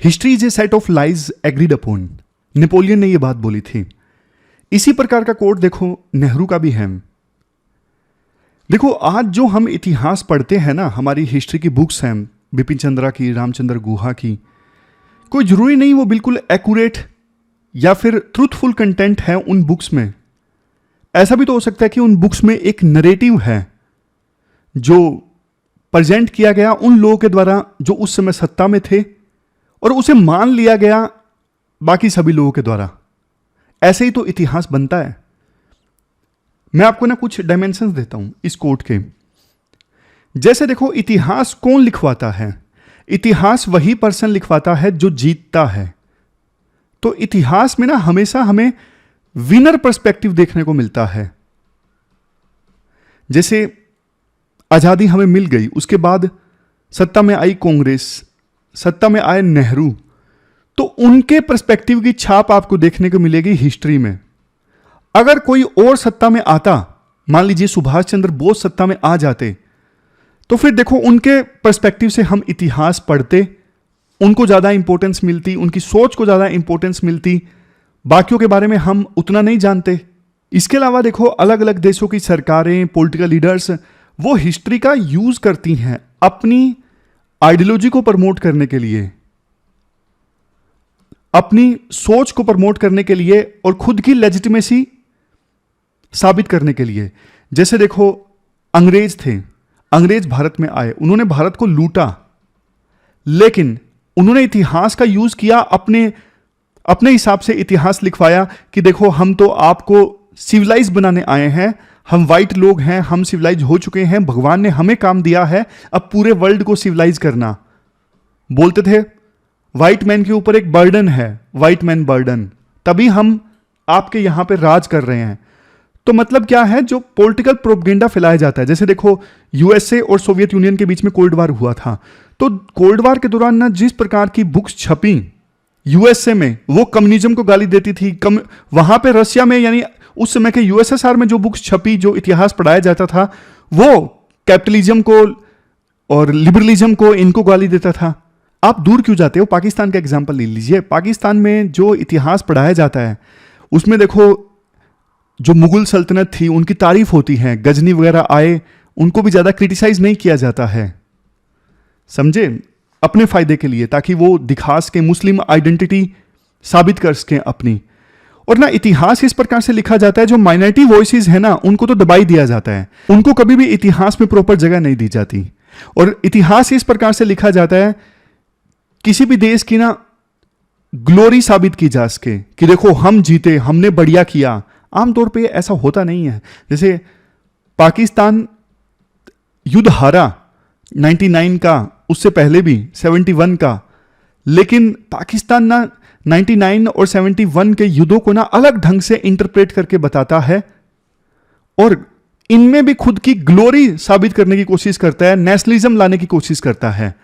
History is a set of lies agreed upon. Napoleon ने यह बात बोली थी। इसी प्रकार का कोट देखो नेहरू का भी है। देखो आज जो हम इतिहास पढ़ते हैं ना, हमारी हिस्ट्री की बुक्स हैं, बिपिन चंद्रा की, रामचंद्र गुहा की, कोई जरूरी नहीं वो बिल्कुल एक्यूरेट या फिर ट्रूथफुल कंटेंट है उन बुक्स में। ऐसा भी तो हो सकता है कि उन बुक्स में एक नरेटिव है जो प्रेजेंट किया गया उन लोगों के द्वारा जो उस समय सत्ता में थे और उसे मान लिया गया बाकी सभी लोगों के द्वारा। ऐसे ही तो इतिहास बनता है। मैं आपको ना कुछ डायमेंशंस देता हूं इस कोट के। जैसे देखो, इतिहास कौन लिखवाता है? इतिहास वही पर्सन लिखवाता है जो जीतता है। तो इतिहास में ना हमेशा हमें विनर पर्सपेक्टिव देखने को मिलता है। जैसे आजादी हमें मिल गई, उसके बाद सत्ता में आई कांग्रेस, सत्ता में आए नेहरू, तो उनके पर्सपेक्टिव की छाप आपको देखने को मिलेगी हिस्ट्री में। अगर कोई और सत्ता में आता, मान लीजिए सुभाष चंद्र बोस सत्ता में आ जाते, तो फिर देखो उनके पर्सपेक्टिव से हम इतिहास पढ़ते, उनको ज्यादा इंपॉर्टेंस मिलती, उनकी सोच को ज्यादा इंपॉर्टेंस मिलती, बाकियों के बारे में हम उतना नहीं जानते। इसके अलावा देखो अलग अलग देशों की सरकारें, पॉलिटिकल लीडर्स, वो हिस्ट्री का यूज करती हैं अपनी आइडियोलॉजी को प्रमोट करने के लिए, अपनी सोच को प्रमोट करने के लिए और खुद की लेजिटिमेसी साबित करने के लिए। जैसे देखो अंग्रेज थे, अंग्रेज भारत में आए, उन्होंने भारत को लूटा, लेकिन उन्होंने इतिहास का यूज किया, अपने हिसाब से इतिहास लिखवाया कि देखो हम तो आपको सिविलाइज बनाने आए हैं, हम वाइट लोग हैं, हम सिविलाइज हो चुके हैं, भगवान ने हमें काम दिया है अब पूरे वर्ल्ड को सिविलाइज करना। बोलते थे व्हाइट मैन के ऊपर एक बर्डन है, व्हाइट मैन बर्डन, तभी हम आपके यहां पे राज कर रहे हैं। तो मतलब क्या है, जो पॉलिटिकल प्रोपेगेंडा फैलाया जाता है। जैसे देखो यूएसए और सोवियत यूनियन के बीच में कोल्ड वार हुआ था, तो कोल्ड वार के दौरान ना जिस प्रकार की बुक्स छपी यूएसए में, वो कम्युनिज्म को गाली देती थी। वहां पे रशिया में, यानी उस समय के यूएसएसआर में जो बुक्स छपी, जो इतिहास पढ़ाया जाता था, वो कैपिटलिज्म को और लिबरलिज्म को, इनको गाली देता था। आप दूर क्यों जाते हो, पाकिस्तान का एग्जाम्पल ले लीजिए। पाकिस्तान में जो इतिहास पढ़ाया जाता है उसमें देखो जो मुगल सल्तनत थी उनकी तारीफ होती है, गजनी वगैरह आए, उनको भी ज्यादा क्रिटिसाइज नहीं किया जाता है, समझे, अपने फायदे के लिए, ताकि वो दिखा सके, मुस्लिम आइडेंटिटी साबित कर सके अपनी। और ना इतिहास इस प्रकार से लिखा जाता है, जो माइनॉरिटी वॉइसेस है ना उनको तो दबाई दिया जाता है, उनको कभी भी इतिहास में प्रॉपर जगह नहीं दी जाती। और इतिहास इस प्रकार से लिखा जाता है किसी भी देश की ना ग्लोरी साबित की जा सके कि देखो हम जीते, हमने बढ़िया किया। आमतौर पे ऐसा होता नहीं है। जैसे पाकिस्तान युद्ध हारा 99 का, उससे पहले भी 71 का, लेकिन पाकिस्तान ना 99 और 71 के युद्धों को ना अलग ढंग से इंटरप्रेट करके बताता है और इनमें भी खुद की ग्लोरी साबित करने की कोशिश करता है, नेशनलिज्म लाने की कोशिश करता है।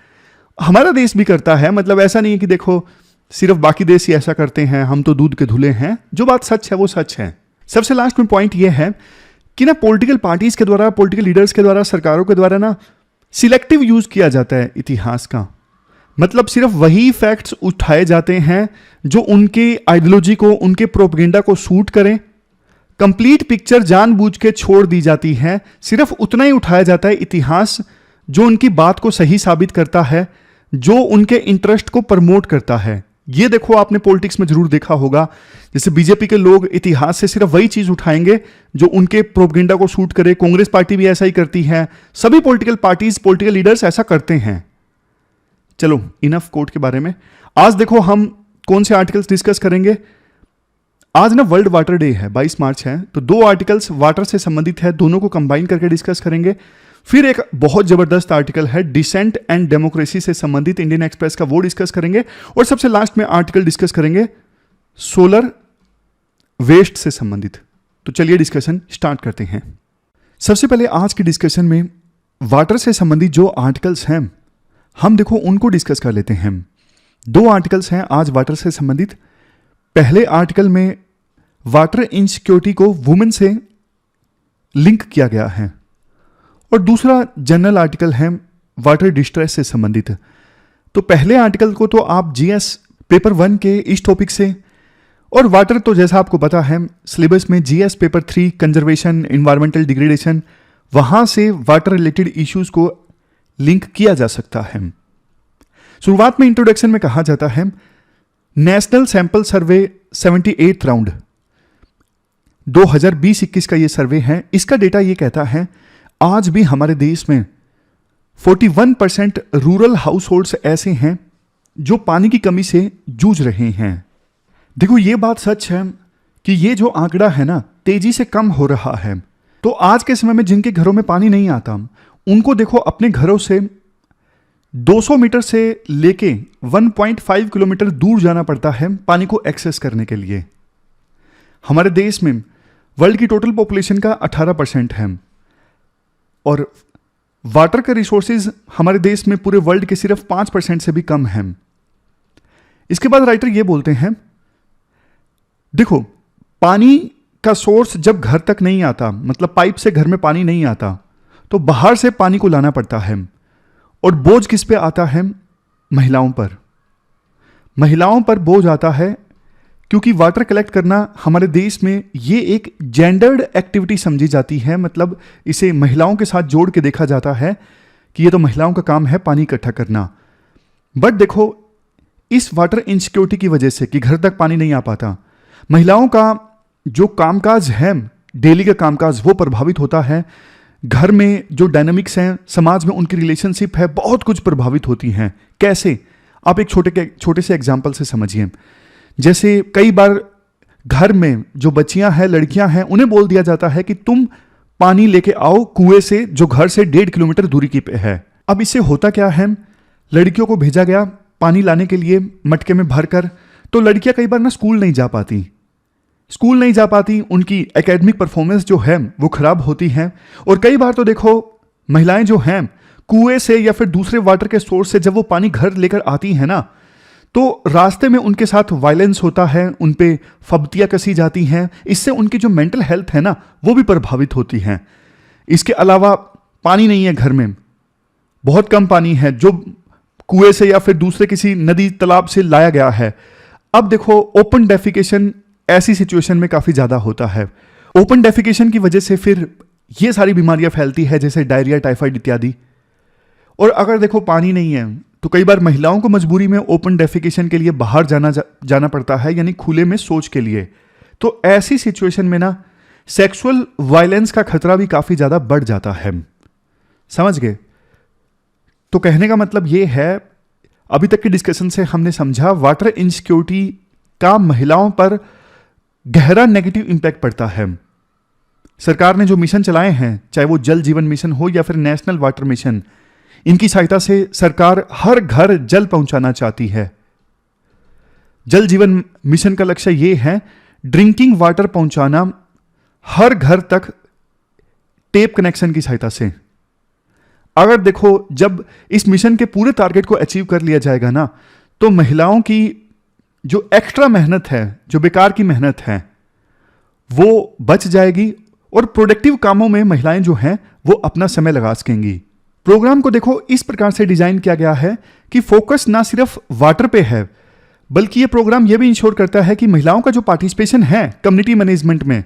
हमारा देश भी करता है, मतलब ऐसा नहीं है कि देखो सिर्फ बाकी देश ही ऐसा करते हैं, हम तो दूध के धुले हैं। जो बात सच है वो सच है। सबसे लास्ट में पॉइंट ये है कि ना पॉलिटिकल पार्टीज के द्वारा, पॉलिटिकल लीडर्स के द्वारा, सरकारों के द्वारा ना सिलेक्टिव यूज किया जाता है इतिहास का। मतलब सिर्फ वही फैक्ट्स उठाए जाते हैं जो उनकी आइडियोलॉजी को, उनके प्रोपेगेंडा को सूट करें। कंप्लीट पिक्चर जानबूझ के छोड़ दी जाती है, सिर्फ उतना ही उठाया जाता है इतिहास जो उनकी बात को सही साबित करता है, जो उनके इंटरेस्ट को प्रमोट करता है। ये देखो आपने पॉलिटिक्स में जरूर देखा होगा, जैसे बीजेपी के लोग इतिहास से सिर्फ वही चीज उठाएंगे जो उनके प्रोपेगेंडा को सूट करे। कांग्रेस पार्टी भी ऐसा ही करती है, सभी पॉलिटिकल पार्टीज, पॉलिटिकल लीडर्स ऐसा करते हैं। चलो इनफ कोर्ट के बारे में। आज देखो हम कौन से आर्टिकल्स डिस्कस करेंगे। आज ना वर्ल्ड वाटर डे है, 22 मार्च है, तो 2 आर्टिकल्स वाटर से संबंधित है, दोनों को कंबाइन करके डिस्कस करेंगे। फिर एक बहुत जबरदस्त आर्टिकल है डिसेंट एंड डेमोक्रेसी से संबंधित, इंडियन एक्सप्रेस का, वो डिस्कस करेंगे। और सबसे लास्ट में आर्टिकल डिस्कस करेंगे सोलर वेस्ट से संबंधित। तो चलिए डिस्कशन स्टार्ट करते हैं। सबसे पहले आज की डिस्कशन में वाटर से संबंधित जो आर्टिकल्स हैं हम देखो उनको डिस्कस कर लेते हैं। 2 आर्टिकल्स हैं आज वाटर से संबंधित। पहले आर्टिकल में वाटर इनसिक्योरिटी को वुमेन से लिंक किया गया है और दूसरा जनरल आर्टिकल है वाटर डिस्ट्रेस से संबंधित। तो पहले आर्टिकल को तो आप जीएस पेपर 1 के इस टॉपिक से, और वाटर तो जैसा आपको पता है सिलेबस में GS paper 3 conservation, environmental degradation, वहां से वाटर रिलेटेड इश्यूज को लिंक किया जा सकता है। शुरुआत में इंट्रोडक्शन में कहा जाता है नेशनल सैंपल सर्वे 78 राउंड 2020-21 का ये सर्वे है। इसका डेटा ये कहता है आज भी हमारे देश में 41% रूरल हाउस होल्ड्स ऐसे हैं जो पानी की कमी से जूझ रहे हैं। देखो ये बात सच है कि ये जो आंकड़ा है ना तेजी से कम हो रहा है। तो आज के समय में जिनके घरों में पानी नहीं आता उनको देखो अपने घरों से 200 मीटर से लेके 1.5 किलोमीटर दूर जाना पड़ता है पानी को एक्सेस करने के लिए। हमारे देश में वर्ल्ड की टोटल पॉपुलेशन का 18% है और वाटर के रिसोर्सेज हमारे देश में पूरे वर्ल्ड के सिर्फ 5% से भी कम हैं। इसके बाद राइटर ये बोलते हैं देखो पानी का सोर्स जब घर तक नहीं आता, मतलब पाइप से घर में पानी नहीं आता, तो बाहर से पानी को लाना पड़ता है और बोझ किस पे आता है? महिलाओं पर। महिलाओं पर बोझ आता है क्योंकि वाटर कलेक्ट करना हमारे देश में ये एक जेंडर्ड एक्टिविटी समझी जाती है, मतलब इसे महिलाओं के साथ जोड़ के देखा जाता है कि ये तो महिलाओं का काम है पानी इकट्ठा करना। बट देखो इस वाटर इनसिक्योरिटी की वजह से कि घर तक पानी नहीं आ पाता, महिलाओं का जो कामकाज है, डेली का कामकाज, वो प्रभावित होता है। घर में जो डायनामिक्स हैं, समाज में उनकी रिलेशनशिप है, बहुत कुछ प्रभावित होती हैं। कैसे? आप एक छोटे से एग्जाम्पल से समझिए। जैसे कई बार घर में जो बच्चियां हैं, लड़कियां हैं, उन्हें बोल दिया जाता है कि तुम पानी लेके आओ कुएं से जो घर से 1.5 किलोमीटर दूरी की पे है। अब इससे होता क्या है, लड़कियों को भेजा गया पानी लाने के लिए मटके में भरकर, तो लड़कियां कई बार ना स्कूल नहीं जा पाती, उनकी एकेडमिक परफॉर्मेंस जो है वो खराब होती है। और कई बार तो देखो महिलाएं जो हैं कुएं से या फिर दूसरे वाटर के सोर्स से जब वो पानी घर लेकर आती हैं ना, तो रास्ते में उनके साथ वायलेंस होता है, उन पे फब्तियां कसी जाती हैं। इससे उनकी जो मेंटल हेल्थ है ना वो भी प्रभावित होती है। इसके अलावा पानी नहीं है घर में, बहुत कम पानी है जो कुएं से या फिर दूसरे किसी नदी तालाब से लाया गया है। अब देखो ओपन डेफिकेशन ऐसी सिचुएशन में काफी ज्यादा होता है। ओपन डेफिकेशन की वजह से फिर ये सारी बीमारियां फैलती है जैसे डायरिया, टाइफाइड इत्यादि। और अगर देखो पानी नहीं है तो कई बार महिलाओं को मजबूरी में ओपन डेफिकेशन के लिए बाहर जाना पड़ता है, यानी खुले में शौच के लिए। तो ऐसी सिचुएशन में ना सेक्सुअल वायलेंस का खतरा भी काफी ज्यादा बढ़ जाता है। समझ गए? तो कहने का मतलब ये है, अभी तक के डिस्कशन से हमने समझा वाटर इनसिक्योरिटी का महिलाओं पर गहरा नेगेटिव इंपैक्ट पड़ता है। सरकार ने जो मिशन चलाए हैं, चाहे वो जल जीवन मिशन हो या फिर नेशनल वाटर मिशन, इनकी सहायता से सरकार हर घर जल पहुंचाना चाहती है। जल जीवन मिशन का लक्ष्य ये है ड्रिंकिंग वाटर पहुंचाना हर घर तक टेप कनेक्शन की सहायता से। अगर देखो जब इस मिशन के पूरे टारगेट को अचीव कर लिया जाएगा ना, तो महिलाओं की जो एक्स्ट्रा मेहनत है, जो बेकार की मेहनत है, वो बच जाएगी और प्रोडक्टिव कामों में महिलाएं जो हैं वो अपना समय लगा सकेंगी। प्रोग्राम को देखो इस प्रकार से डिजाइन किया गया है कि फोकस ना सिर्फ वाटर पे है, बल्कि ये प्रोग्राम ये भी इंश्योर करता है कि महिलाओं का जो पार्टिसिपेशन है कम्युनिटी मैनेजमेंट में,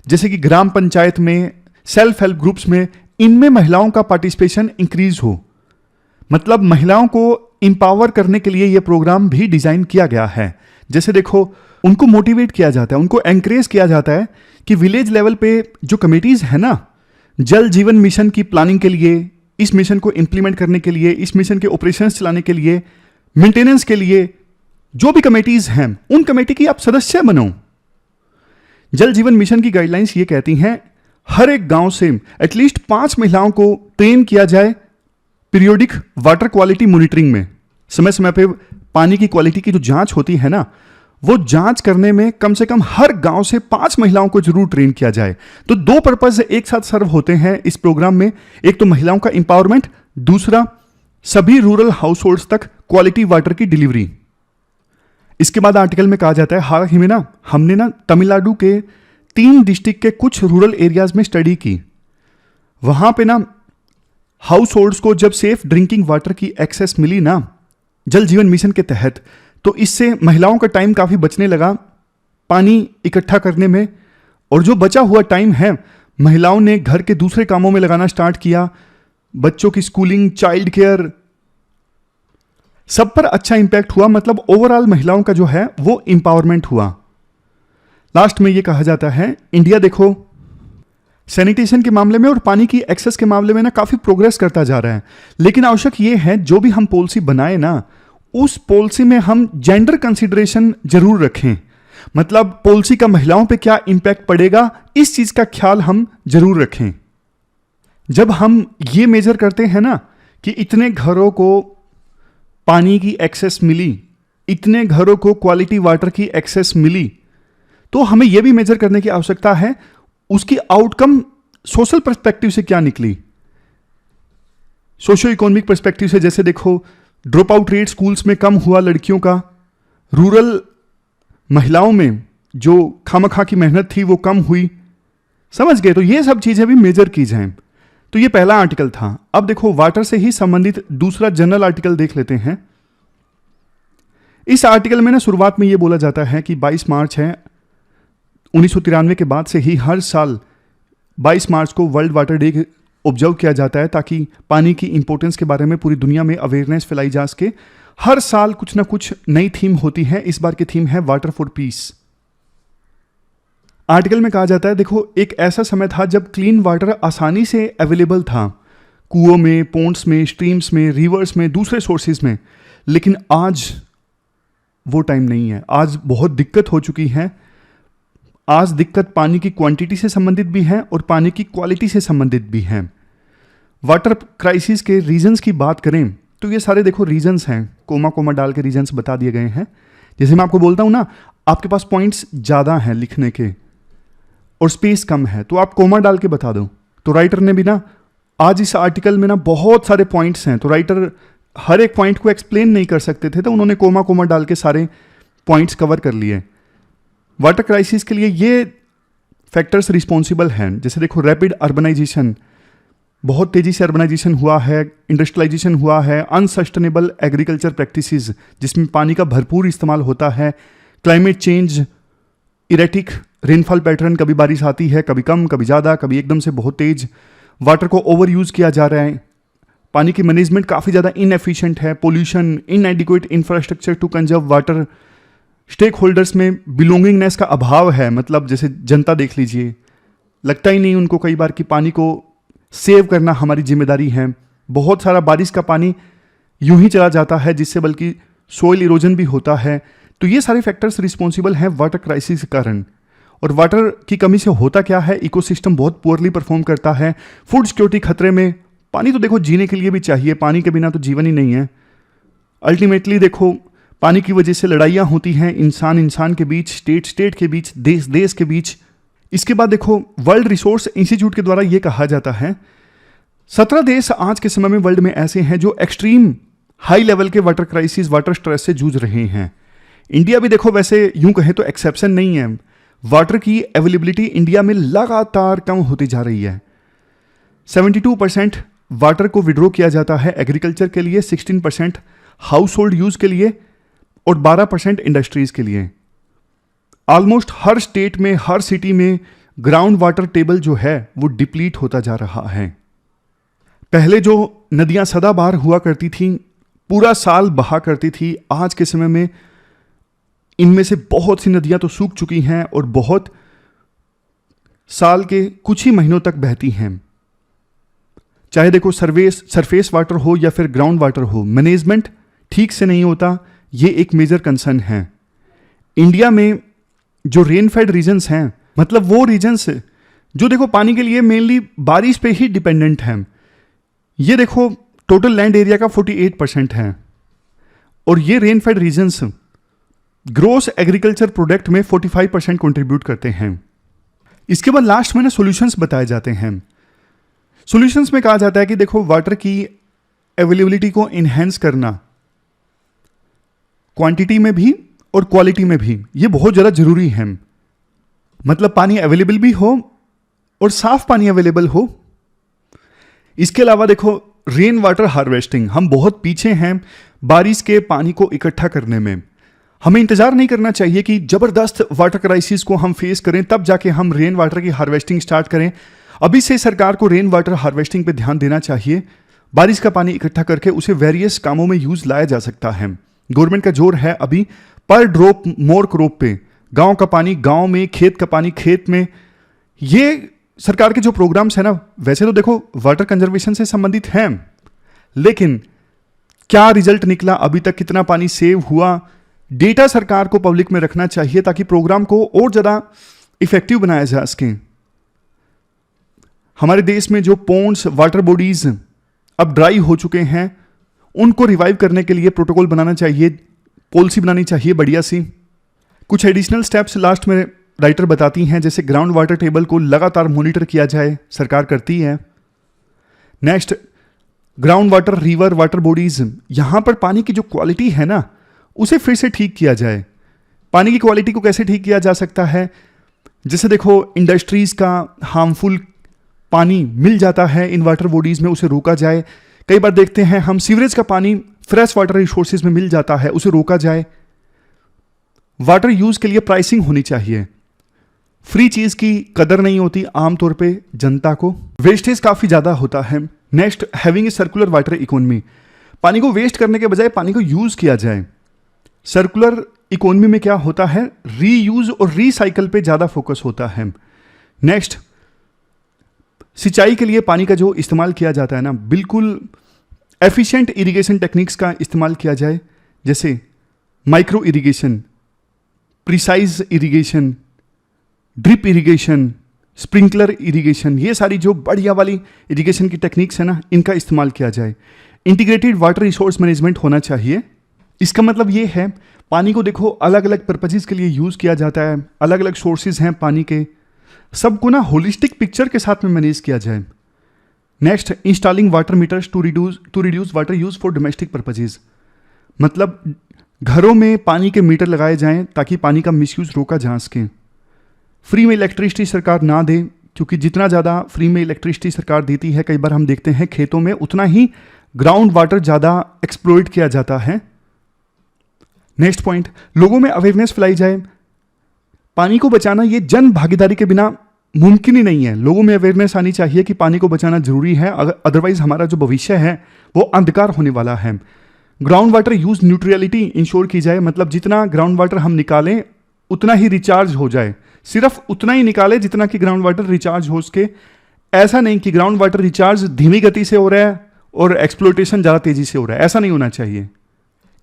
जैसे कि ग्राम पंचायत में, सेल्फ हेल्प ग्रुप्स में, इनमें महिलाओं का पार्टिसिपेशन इंक्रीज हो। मतलब महिलाओं को इंपावर करने के लिए यह प्रोग्राम भी डिजाइन किया गया है। जैसे देखो उनको मोटिवेट किया जाता है, उनको एंकरेज किया जाता है कि विलेज लेवल पे जो कमेटीज है ना, जल जीवन मिशन की प्लानिंग के लिए, इस मिशन को इंप्लीमेंट करने के लिए, इस मिशन के ऑपरेशंस चलाने के लिए, मेंटेनेंस के लिए जो भी कमेटीज हैं, उन कमेटी की आप सदस्य बनो। जल जीवन मिशन की गाइडलाइंस ये कहती हैं हर एक गांव से एटलीस्ट 5 महिलाओं को ट्रेन किया जाए पीरियोडिक वाटर क्वालिटी मॉनिटरिंग में। समय समय पे पानी की क्वालिटी की जो जांच होती है ना, वो जांच करने में कम से कम हर गांव से 5 महिलाओं को जरूर ट्रेन किया जाए। तो 2 पर्पज एक साथ सर्व होते हैं इस प्रोग्राम में। एक तो महिलाओं का इंपावरमेंट, दूसरा सभी रूरल हाउस होल्ड्स तक क्वालिटी वाटर की डिलीवरी। इसके बाद आर्टिकल में कहा जाता है हाल ही में ना हमने ना तमिलनाडु के 3 डिस्ट्रिक्ट के कुछ रूरल एरियाज में स्टडी की। वहां पे ना हाउस होल्ड्स को जब सेफ ड्रिंकिंग वाटर की एक्सेस मिली ना, जल जीवन मिशन के तहत। तो इससे महिलाओं का टाइम काफ़ी बचने लगा पानी इकट्ठा करने में, और जो बचा हुआ टाइम है महिलाओं ने घर के दूसरे कामों में लगाना स्टार्ट किया। बच्चों की स्कूलिंग, चाइल्ड केयर, सब पर अच्छा इंपैक्ट हुआ। मतलब ओवरऑल महिलाओं का जो है वो इंपावरमेंट हुआ। लास्ट में ये कहा जाता है इंडिया देखो सैनिटेशन के मामले में और पानी की एक्सेस के मामले में ना काफ़ी प्रोग्रेस करता जा रहा है, लेकिन आवश्यक ये है जो भी हम पॉलिसी बनाए ना, उस पॉलिसी में हम जेंडर कंसिडरेशन जरूर रखें। मतलब पॉलिसी का महिलाओं पे क्या इंपैक्ट पड़ेगा, इस चीज़ का ख्याल हम जरूर रखें। जब हम ये मेजर करते हैं ना कि इतने घरों को पानी की एक्सेस मिली, इतने घरों को क्वालिटी वाटर की एक्सेस मिली, तो हमें यह भी मेजर करने की आवश्यकता है उसकी आउटकम सोशल पर्सपेक्टिव से क्या निकली, सोशो इकोनॉमिक पर्सपेक्टिव से। जैसे देखो ड्रॉप आउट रेट स्कूल्स में कम हुआ लड़कियों का, रूरल महिलाओं में जो खामखा की मेहनत थी वो कम हुई, समझ गए। तो ये सब चीजें भी मेजर की जाएं। तो ये पहला आर्टिकल था। अब देखो वाटर से ही संबंधित दूसरा जनरल आर्टिकल देख लेते हैं। इस आर्टिकल में ना शुरुआत में ये बोला जाता है कि 22 मार्च है, 1993 के बाद से ही हर साल 22 मार्च को वर्ल्ड वाटर डे ऑब्जर्व किया जाता है, ताकि पानी की इंपॉर्टेंस के बारे में पूरी दुनिया में अवेयरनेस फैलाई जा सके। हर साल कुछ ना कुछ नई थीम होती है। इस बार की थीम है वाटर फॉर पीस। आर्टिकल में कहा जाता है देखो एक ऐसा समय था जब क्लीन वाटर आसानी से अवेलेबल था, कुओं में, पोन्ड्स में, स्ट्रीम्स में, रिवर्स में, दूसरे सोर्सेज में, लेकिन आज वो टाइम नहीं है। आज बहुत दिक्कत हो चुकी है। आज दिक्कत पानी की क्वांटिटी से संबंधित भी है और पानी की क्वालिटी से संबंधित भी है। वाटर क्राइसिस के रीजंस की बात करें तो ये सारे देखो रीजंस हैं, कोमा कोमा डाल के रीजंस बता दिए गए हैं। जैसे मैं आपको बोलता हूं ना, आपके पास पॉइंट्स ज़्यादा हैं लिखने के और स्पेस कम है, तो आप कोमा डाल के बता दो। तो राइटर ने भी ना आज इस आर्टिकल में ना बहुत सारे पॉइंट्स हैं, तो राइटर हर एक पॉइंट को एक्सप्लेन नहीं कर सकते थे, तो उन्होंने कोमा कोमा डाल के सारे पॉइंट्स कवर कर लिए। वाटर क्राइसिस के लिए ये फैक्टर्स रिस्पॉन्सिबल हैं। जैसे देखो रैपिड अर्बनाइजेशन, बहुत तेजी से अर्बनाइजेशन हुआ है, इंडस्ट्रियलाइजेशन हुआ है, अनसस्टेनेबल एग्रीकल्चर प्रैक्टिसेस जिसमें पानी का भरपूर इस्तेमाल होता है, climate change, erratic rainfall pattern, कभी बारिश आती है, कभी कम, कभी ज़्यादा, कभी एकदम से बहुत तेज, वाटर को ओवर यूज़ किया जा रहा है, पानी की मैनेजमेंट काफ़ी ज़्यादा इनएफिशिएंट है, pollution, inadequate infrastructure to conserve water, stake holders में बिलोंगिंगनेस का अभाव है। मतलब जैसे जनता देख लीजिए, लगता ही नहीं उनको कई बार कि पानी को सेव करना हमारी जिम्मेदारी है। बहुत सारा बारिश का पानी यूं ही चला जाता है, जिससे बल्कि सोइल इरोजन भी होता है। तो ये सारे फैक्टर्स रिस्पॉन्सिबल हैं वाटर क्राइसिस के कारण। और वाटर की कमी से होता क्या है, इकोसिस्टम बहुत पुअरली परफॉर्म करता है, फूड सिक्योरिटी खतरे में। पानी तो देखो जीने के लिए भी चाहिए, पानी के बिना तो जीवन ही नहीं है। अल्टीमेटली देखो पानी की वजह से लड़ाइयाँ होती हैं, इंसान इंसान के बीच, स्टेट स्टेट के बीच, देश देश के बीच। इसके बाद देखो वर्ल्ड रिसोर्स इंस्टीट्यूट के द्वारा ये कहा जाता है 17 देश आज के समय में वर्ल्ड में ऐसे हैं जो एक्सट्रीम हाई लेवल के वाटर क्राइसिस, वाटर स्ट्रेस से जूझ रहे हैं। इंडिया भी देखो वैसे यूं कहें तो एक्सेप्शन नहीं है। वाटर की अवेलेबिलिटी इंडिया में लगातार कम होती जा रही है। 72% वाटर को विड्रॉ किया जाता है एग्रीकल्चर के लिए, 16% हाउस होल्ड यूज के लिए और 12% इंडस्ट्रीज के लिए। ऑलमोस्ट हर स्टेट में, हर सिटी में ग्राउंड वाटर टेबल जो है वो डिप्लीट होता जा रहा है। पहले जो नदियां सदाबहार हुआ करती थी, पूरा साल बहा करती थी, आज के समय में इनमें से बहुत सी नदियां तो सूख चुकी हैं और बहुत साल के कुछ ही महीनों तक बहती हैं। चाहे देखो सरफेस वाटर हो या फिर ग्राउंड वाटर हो, मैनेजमेंट ठीक से नहीं होता, ये एक मेजर कंसर्न है। इंडिया में जो रेनफेड रीजन्स हैं, मतलब वो रीजन्स जो देखो पानी के लिए मेनली बारिश पे ही डिपेंडेंट हैं, ये देखो टोटल लैंड एरिया का 48% है। और ये rainfed regions gross agriculture product में 45% कंट्रीब्यूट करते हैं। इसके बाद लास्ट में ना सॉल्यूशंस बताए जाते हैं। सॉल्यूशंस में कहा जाता है कि देखो वाटर की अवेलेबिलिटी को इन्हेंस करना, क्वांटिटी में भी और क्वालिटी में भी, ये बहुत ज़्यादा जरूरी है। मतलब पानी अवेलेबल भी हो और साफ पानी अवेलेबल हो। इसके अलावा देखो रेन वाटर हार्वेस्टिंग, हम बहुत पीछे हैं बारिश के पानी को इकट्ठा करने में। हमें इंतजार नहीं करना चाहिए कि जबरदस्त वाटर क्राइसिस को हम फेस करें तब जाके हम रेन वाटर की हार्वेस्टिंग स्टार्ट करें। अभी से सरकार को रेन वाटर हार्वेस्टिंग पे ध्यान देना चाहिए। बारिश का पानी इकट्ठा करके उसे वेरियस कामों में यूज लाया जा सकता है। गवर्नमेंट का जोर है अभी पर ड्रॉप मोर क्रॉप पे, गांव का पानी गांव में, खेत का पानी खेत में। ये सरकार के जो प्रोग्राम्स है ना, वैसे तो देखो वाटर कंजर्वेशन से संबंधित हैं, लेकिन क्या रिजल्ट निकला अभी तक, कितना पानी सेव हुआ, डेटा सरकार को पब्लिक में रखना चाहिए ताकि प्रोग्राम को और ज़्यादा इफेक्टिव बनाया जा सके। हमारे देश में जो पोन्ड्स, वाटर बॉडीज अब ड्राई हो चुके हैं, उनको रिवाइव करने के लिए प्रोटोकॉल बनाना चाहिए, पॉलिसी बनानी चाहिए बढ़िया सी। कुछ एडिशनल स्टेप्स लास्ट में राइटर बताती हैं, जैसे ग्राउंड वाटर टेबल को लगातार मॉनिटर किया जाए, सरकार करती है। Next, ground water, river, water bodies, यहां पर पानी की जो क्वालिटी है ना, उसे फिर से ठीक किया जाए। पानी की क्वालिटी को कैसे ठीक किया जा सकता है? जैसे देखो इंडस्ट्रीज का हार्मफुल पानी मिल जाता है इन वाटर बॉडीज में, उसे रोका जाए। कई बार देखते हैं हम सीवरेज का पानी फ्रेश वाटर रिसोर्सेज में मिल जाता है, उसे रोका जाए। वाटर यूज के लिए प्राइसिंग होनी चाहिए। फ्री चीज की कदर नहीं होती आमतौर पे जनता को, वेस्टेज काफी ज्यादा होता है। Next, having a circular water economy, पानी को वेस्ट करने के बजाय पानी को यूज किया जाए। सर्कुलर इकोनॉमी में क्या होता है, रीयूज और रीसाइकल पे ज्यादा फोकस होता है। नेक्स्ट, सिंचाई के लिए पानी का जो इस्तेमाल किया जाता है ना, बिल्कुल एफिशिएंट इरिगेशन टेक्निक्स का इस्तेमाल किया जाए, जैसे micro irrigation, precise irrigation, drip irrigation, sprinkler irrigation, ये सारी जो बढ़िया वाली इरिगेशन की टेक्निक्स है ना, इनका इस्तेमाल किया जाए। इंटीग्रेटेड वाटर रिसोर्स मैनेजमेंट होना चाहिए। इसका मतलब ये है पानी को देखो अलग अलग पर्पजेस के लिए यूज किया जाता है, अलग अलग सोर्सेज हैं पानी के, सबको ना होलिस्टिक पिक्चर के साथ में मैनेज किया जाए। Next, installing water meters to reduce water use for domestic purposes, मतलब घरों में पानी के मीटर लगाए जाएं ताकि पानी का मिसयूज रोका जा सके। फ्री में इलेक्ट्रिसिटी सरकार ना दे, क्योंकि जितना ज़्यादा फ्री में इलेक्ट्रिसिटी सरकार देती है, कई बार हम देखते हैं खेतों में उतना ही ग्राउंड वाटर ज़्यादा एक्सप्लॉइट किया जाता है। नेक्स्ट पॉइंट, लोगों में अवेयरनेस फैलाई जाए। पानी को बचाना ये जन भागीदारी के बिना मुमकिन ही नहीं है। लोगों में अवेयरनेस आनी चाहिए कि पानी को बचाना जरूरी है, अदरवाइज हमारा जो भविष्य है वो अंधकार होने वाला है। Ground water use neutrality ensure की जाए, मतलब जितना ग्राउंड वाटर हम निकालें उतना ही रिचार्ज हो जाए, सिर्फ उतना ही निकाले जितना कि ग्राउंड वाटर रिचार्ज हो सके। ऐसा नहीं कि ग्राउंड वाटर रिचार्ज धीमी गति से हो रहा है और एक्सप्लोटेशन ज़्यादा तेजी से हो रहा है, ऐसा नहीं होना चाहिए।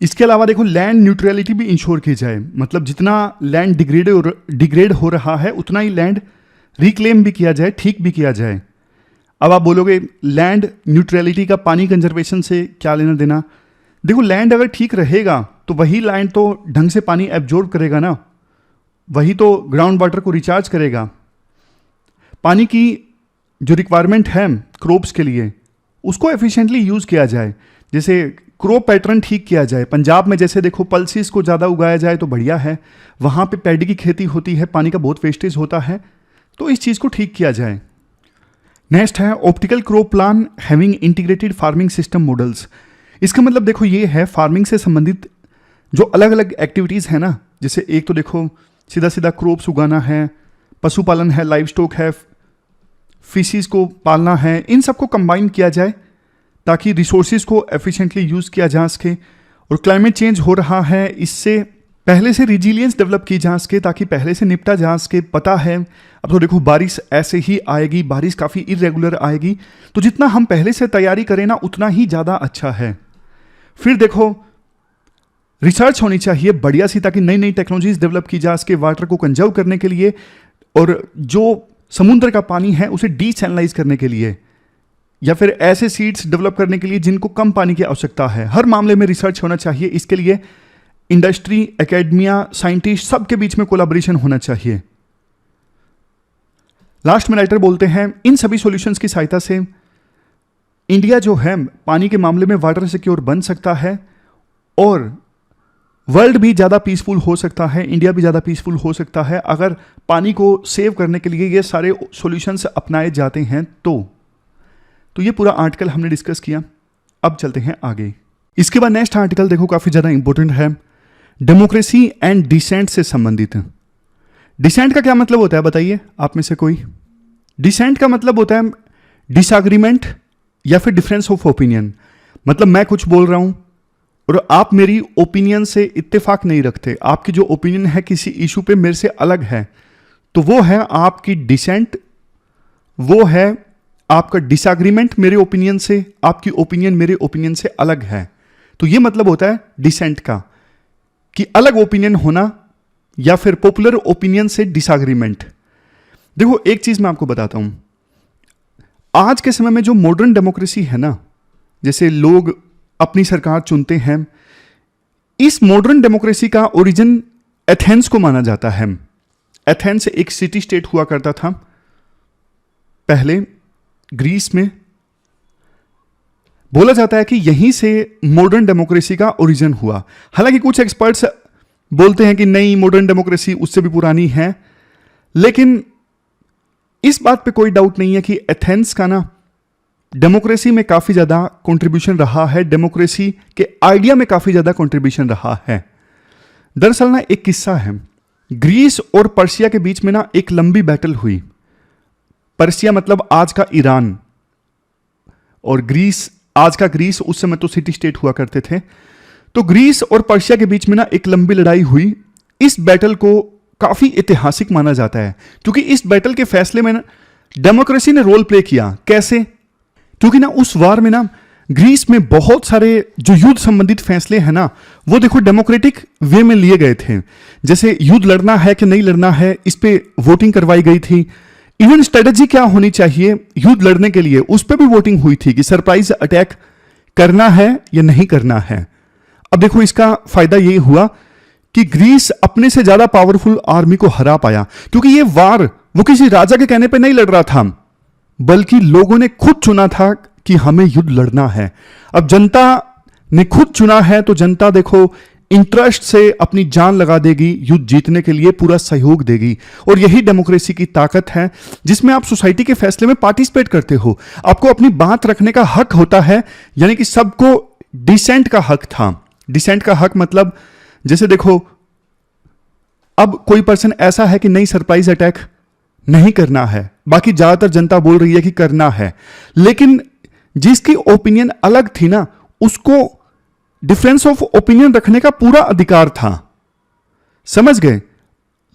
इसके अलावा देखो लैंड न्यूट्रलिटी भी इंश्योर की जाए, मतलब जितना लैंड डिग्रेड हो रहा है उतना ही लैंड रिक्लेम भी किया जाए, ठीक भी किया जाए। अब आप बोलोगे लैंड न्यूट्रलिटी का पानी कंजर्वेशन से क्या लेना देना? देखो लैंड अगर ठीक रहेगा तो वही लैंड तो ढंग से पानी एब्जॉर्ब करेगा ना, वही तो ग्राउंड वाटर को रिचार्ज करेगा। पानी की जो रिक्वायरमेंट है क्रॉप्स के लिए उसको एफिशिएंटली यूज़ किया जाए, जैसे क्रॉप पैटर्न ठीक किया जाए। पंजाब में जैसे देखो पल्सिस को ज़्यादा उगाया जाए तो बढ़िया है, वहाँ पे पैडी की खेती होती है, पानी का बहुत वेस्टेज होता है, तो इस चीज़ को ठीक किया जाए। नेक्स्ट है optical crop plan having integrated farming system models. इसका मतलब देखो ये है फार्मिंग से संबंधित जो अलग अलग एक्टिविटीज़ है ना, जैसे एक तो देखो सीधा सीधा क्रॉप्स उगाना है, पशुपालन है, लाइव स्टॉक है, फिशेस को पालना है, इन सबको कंबाइन किया जाए ताकि रिसोर्सेज को एफिशिएंटली यूज़ किया जा सके। और क्लाइमेट चेंज हो रहा है, इससे पहले से रिजिलियंस डेवलप की जा सके ताकि पहले से निपटा जा सके। पता है अब तो देखो बारिश ऐसे ही आएगी, बारिश काफ़ी इरेगुलर आएगी, तो जितना हम पहले से तैयारी करें ना उतना ही ज़्यादा अच्छा है। फिर देखो रिसर्च होनी चाहिए बढ़िया सी ताकि नई नई टेक्नोलॉजीज डेवलप की जा सके वाटर को कंजर्व करने के लिए, और जो समुद्र का पानी है उसे डीसैलिनाइज करने के लिए, या फिर ऐसे सीड्स डेवलप करने के लिए जिनको कम पानी की आवश्यकता है। हर मामले में रिसर्च होना चाहिए। इसके लिए इंडस्ट्री, एकेडमिया, साइंटिस्ट सबके बीच में कोलैबोरेशन होना चाहिए। लास्ट में राइटर बोलते हैं इन सभी सॉल्यूशंस की सहायता से इंडिया जो है पानी के मामले में वाटर सिक्योर बन सकता है और वर्ल्ड भी ज़्यादा पीसफुल हो सकता है, इंडिया भी ज़्यादा पीसफुल हो सकता है अगर पानी को सेव करने के लिए ये सारे सॉल्यूशंस अपनाए जाते हैं। तो ये पूरा आर्टिकल हमने डिस्कस किया। अब चलते हैं आगे। इसके बाद नेक्स्ट आर्टिकल देखो, काफी ज्यादा इंपॉर्टेंट है, डेमोक्रेसी एंड डिसेंट से संबंधित। डिसेंट का क्या मतलब होता है बताइए आप में से कोई? डिसेंट का मतलब होता है डिसएग्रीमेंट या फिर डिफरेंस ऑफ ओपिनियन। मतलब मैं कुछ बोल रहा हूं और आप मेरी ओपिनियन से इत्तेफाक नहीं रखते, आपकी जो ओपिनियन है किसी इशू पे मेरे से अलग है, तो वो है आपकी डिसेंट, वो है आपका डिसएग्रीमेंट मेरे ओपिनियन से, आपकी ओपिनियन मेरे ओपिनियन से अलग है। तो ये मतलब होता है डिसेंट का कि अलग ओपिनियन होना या फिर पॉपुलर ओपिनियन से डिसएग्रीमेंट। देखो एक चीज मैं आपको बताता हूं, आज के समय में जो मॉडर्न डेमोक्रेसी है ना, जैसे लोग अपनी सरकार चुनते हैं, इस मॉडर्न डेमोक्रेसी का ओरिजिन एथेंस को माना जाता है। एथेंस एक सिटी स्टेट हुआ करता था पहले ग्रीस में। बोला जाता है कि यहीं से मॉडर्न डेमोक्रेसी का ओरिजिन हुआ। हालांकि कुछ एक्सपर्ट्स बोलते हैं कि नहीं, मॉडर्न डेमोक्रेसी उससे भी पुरानी है, लेकिन इस बात पे कोई डाउट नहीं है कि एथेंस का ना डेमोक्रेसी में काफी ज्यादा कंट्रीब्यूशन रहा है, डेमोक्रेसी के आइडिया में काफी ज्यादा कंट्रीब्यूशन रहा है। दरअसल ना एक किस्सा है, ग्रीस और पर्शिया के बीच में ना एक लंबी बैटल हुई। पर्शिया मतलब आज का ईरान, और ग्रीस आज का ग्रीस, उस समय तो सिटी स्टेट हुआ करते थे। तो ग्रीस और पर्शिया के बीच में ना एक लंबी लड़ाई हुई। इस बैटल को काफी ऐतिहासिक माना जाता है क्योंकि इस बैटल के फैसले में ना डेमोक्रेसी ने रोल प्ले किया। कैसे? क्योंकि ना उस वार में ना ग्रीस में बहुत सारे जो युद्ध संबंधित फैसले हैं ना, वो देखो डेमोक्रेटिक वे में लिए गए थे। जैसे युद्ध लड़ना है कि नहीं लड़ना है, इस पे वोटिंग करवाई गई थी। इवन स्ट्रेटेजी क्या होनी चाहिए युद्ध लड़ने के लिए, उस पर भी वोटिंग हुई थी कि सरप्राइज अटैक करना है या नहीं करना है। अब देखो इसका फायदा ये हुआ कि ग्रीस अपने से ज्यादा पावरफुल आर्मी को हरा पाया, क्योंकि ये वार वो किसी राजा के कहने पे नहीं लड़ रहा था, बल्कि लोगों ने खुद चुना था कि हमें युद्ध लड़ना है। अब जनता ने खुद चुना है तो जनता देखो इंटरेस्ट से अपनी जान लगा देगी, युद्ध जीतने के लिए पूरा सहयोग देगी। और यही डेमोक्रेसी की ताकत है, जिसमें आप सोसाइटी के फैसले में पार्टिसिपेट करते हो, आपको अपनी बात रखने का हक होता है। यानी कि सबको डिसेंट का हक था। डिसेंट का हक मतलब जैसे देखो, अब कोई पर्सन ऐसा है कि नहीं सरप्राइज अटैक नहीं करना है, बाकी ज्यादातर जनता बोल रही है कि करना है, लेकिन जिसकी ओपिनियन अलग थी ना, उसको डिफरेंस ऑफ ओपिनियन रखने का पूरा अधिकार था। समझ गए?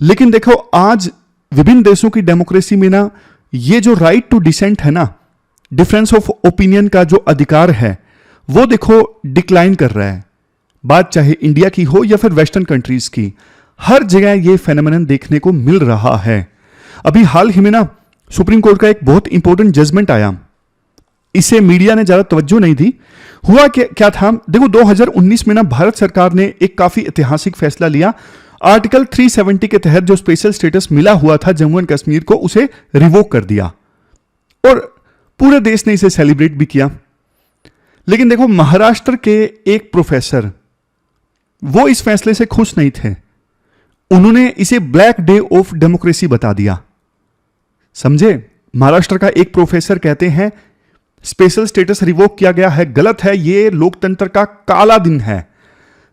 लेकिन देखो आज विभिन्न देशों की डेमोक्रेसी में ना ये जो राइट टू डिसेंट है ना, डिफरेंस ऑफ ओपिनियन का जो अधिकार है, वो देखो डिक्लाइन कर रहा है। बात चाहे इंडिया की हो या फिर वेस्टर्न कंट्रीज की, हर जगह ये फेनोमेनन देखने को मिल रहा है। अभी हाल ही में ना सुप्रीम कोर्ट का एक बहुत इंपॉर्टेंट जजमेंट आया, इसे मीडिया ने ज्यादा तवज्जो नहीं दी। हुआ क्या था, देखो 2019 में ना भारत सरकार ने एक काफी ऐतिहासिक फैसला लिया। आर्टिकल 370 के तहत जो स्पेशल स्टेटस मिला हुआ था जम्मू एंड कश्मीर को, उसे रिवोक कर दिया और पूरे देश ने इसे सेलिब्रेट भी किया। लेकिन देखो महाराष्ट्र के एक प्रोफेसर, वो इस फैसले से खुश नहीं थे। उन्होंने इसे ब्लैक डे ऑफ डेमोक्रेसी बता दिया। समझे? महाराष्ट्र का एक प्रोफेसर कहते हैं स्पेशल स्टेटस रिवोक किया गया है, गलत है, ये लोकतंत्र का काला दिन है।